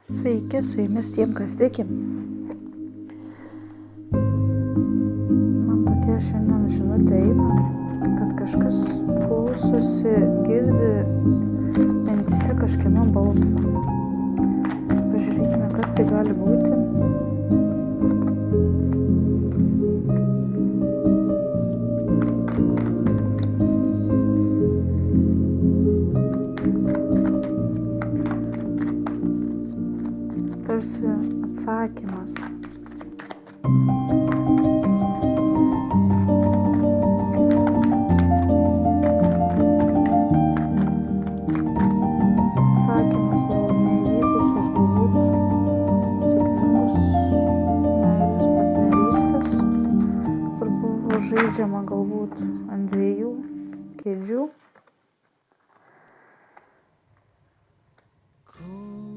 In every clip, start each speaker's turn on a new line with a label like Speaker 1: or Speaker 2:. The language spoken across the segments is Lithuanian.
Speaker 1: Sveiki, su jumis tiem, kas tiki. Man tokia šiandien žinutė eina, kad kažkas klausosi, girdi mintyse kažkieno balsą. Pažiūrėkime, kas tai gali būti. Tarsi atsakymas. Atsakymas dėl neįvykusios galbūt sėkmingos meilės partnerystės, kur buvo žaidžiama galbūt ant dviejų kėdžių,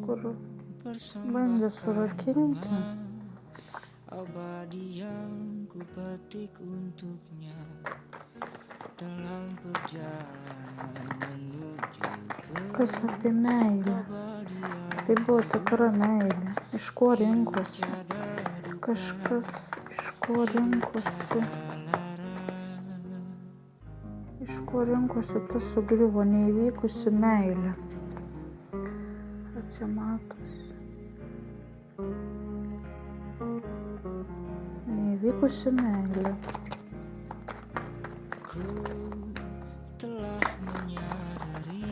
Speaker 1: kur bandė surakinti.
Speaker 2: Abadi yang ku petik untuknya dalam perjalanan menuju ke
Speaker 1: Kas apie meilę? Tai buvo tikra meilė. Iš ko rinkosi? Kažkas iš ko rinkosi. Iš ko rinkosi, tas sugriuvo, neįvykusi meilė. Ar čia matosi? Neįvykusi meilė.
Speaker 2: Ku telah menyadari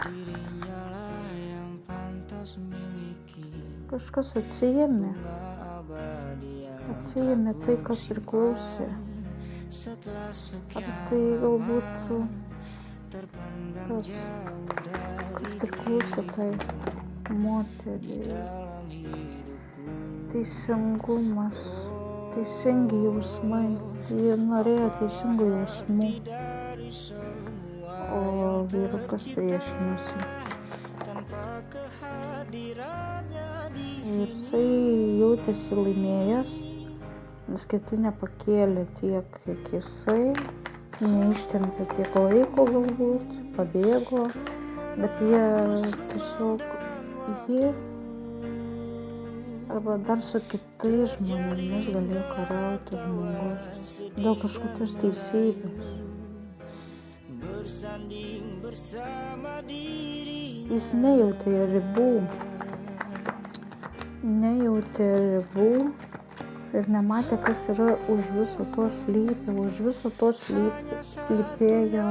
Speaker 2: dirinya lah yang pantas miliki
Speaker 1: Kažkas atsiėmė
Speaker 2: abadi yang
Speaker 1: tai, kas priklausė.
Speaker 2: setelah
Speaker 1: Ar
Speaker 2: sekian
Speaker 1: tai galbūt
Speaker 2: terpendam
Speaker 1: tas,
Speaker 2: jauh dari
Speaker 1: kas priklausė tai moteriai.
Speaker 2: dalam hidupku.
Speaker 1: Teisingumas, teisingi jausmai. Ji norėjo teisingų jausmų, o vyrukas priešinosi. Ir jisai jautėsi laimėjęs, nes kiti nepakėlė tiek, kiek jisai, neištempė tiek laiko galbūt, pabėgo, bet jie tiesiog arba dar su kitais žmonėmis galėjo kariauti žmogus dėl kažkokios teisybės. Jis nejautė ribų ir nematė, kas yra už viso to slypi. Už viso to slypėjo,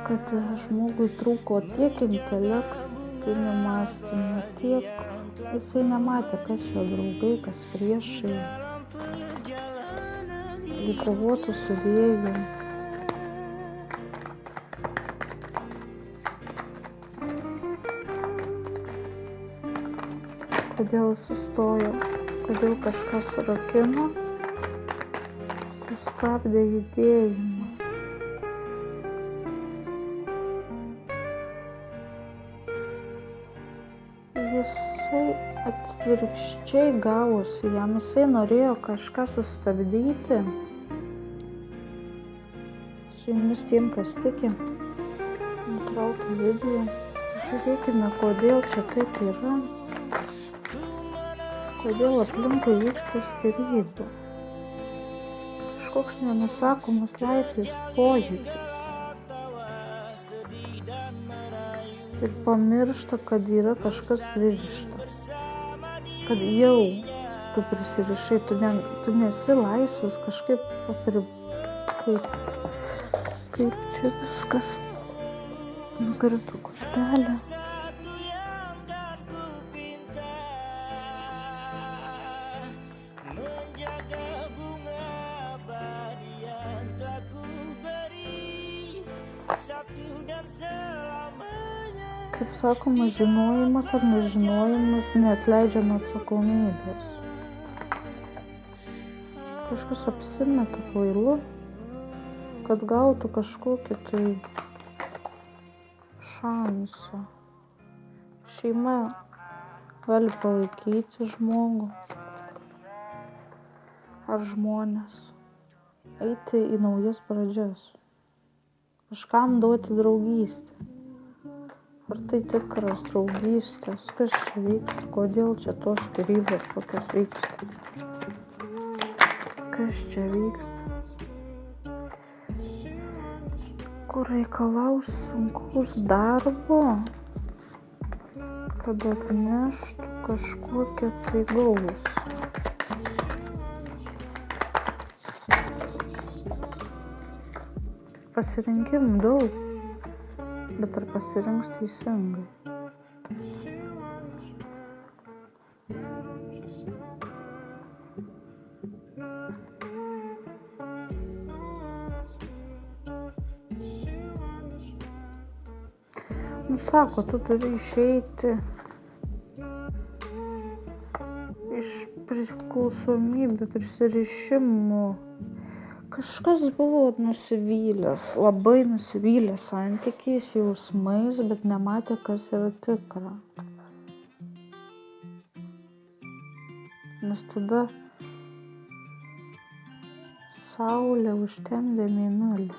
Speaker 1: kad žmogui trūko tiek intelektinių mąstymų, tiek jisai nematė, kas jo draugai, kas priešai, lyg kovotų su vėju. Kodėl sustojo, kodėl kažką surakino, sustabdė judėjimą. Jisai atvirkščiai gavosi jam, jisai norėjo kažką sustabdyti. Su jumis tiem, kas tiki, nutraukiu video. Žiūrėkime, kodėl čia taip yra. Kodėl aplinkui vyksta skyrybų. Kažkoks nenusakomas laisvės pojūtis. Ir pamiršta, kad yra kažkas pririšta. Kad jau tu prisirišai, tu nesi laisvas kažkaip kaip čia viskas. Nukrito kortelė. Kaip sakoma, žinojimas ar nežinojimas neatleidžia nuo atsakomybės. Kažkas apsimeta kvailu, kad gautų kažkokį tai šansą. Šeima gali palaikyti žmogų ar žmonės, eiti į naujas pradžias, kažkam duoti draugystę, Ar tai tikras draugystės? Kas čia vyksta? Kodėl čia tos skyrybos tokios vyksta? Kas čia vyksta? Kur reikalaus sunkaus darbo, kad atneštų kažkokią tai gausą. Pasirinkimų daug, bet ar pasirinks teisingai? Sako, tu turi išeiti iš priklausomybių, prisirišimų. Kažkas buvo nusivylęs, labai nusivylęs santykiais, jausmais, bet nematė, kas yra tikra. Nes tada saulė užtemdė mėnulį.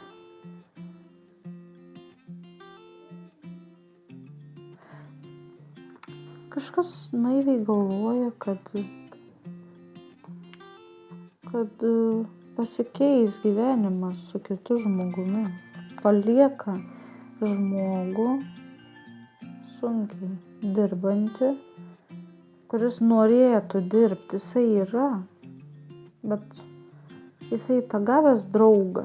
Speaker 1: Kažkas naiviai galvoja, kad pasikeis gyvenimas su kitu žmogumi. Palieka žmogų sunkiai dirbantį, kuris norėtų dirbti. Jisai yra, bet jisai tą gavęs draugą,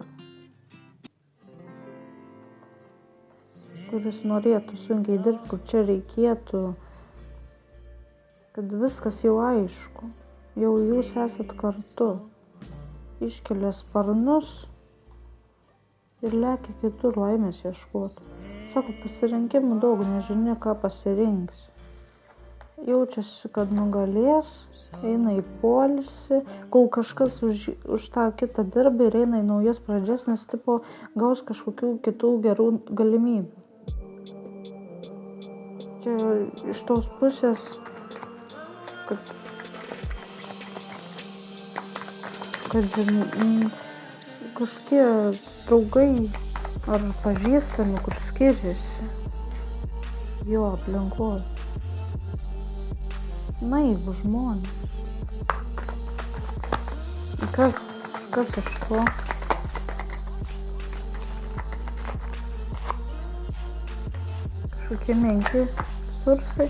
Speaker 1: kuris norėtų sunkiai dirbti, kur čia reikėtų, kad viskas jau aišku, jau jūs esat kartu, iškelia sparnus ir lekia kitur laimės ieškoti. Sako, pasirinkimų daug, nežinia, ką pasirinks. Jaučiasi, kad nugalės, eina į poilsį, kol kažkas už tą kitą dirbą ir eina į naujas pradžias, nes tipo gaus kažkokių kitų gerų galimybių. Čia iš tos pusės, kad kažkokie draugai ar pažįstami, kur skiriasi jo aplinkoje. Naivų žmonės. Kas iš to? Kažkokie menki resursai.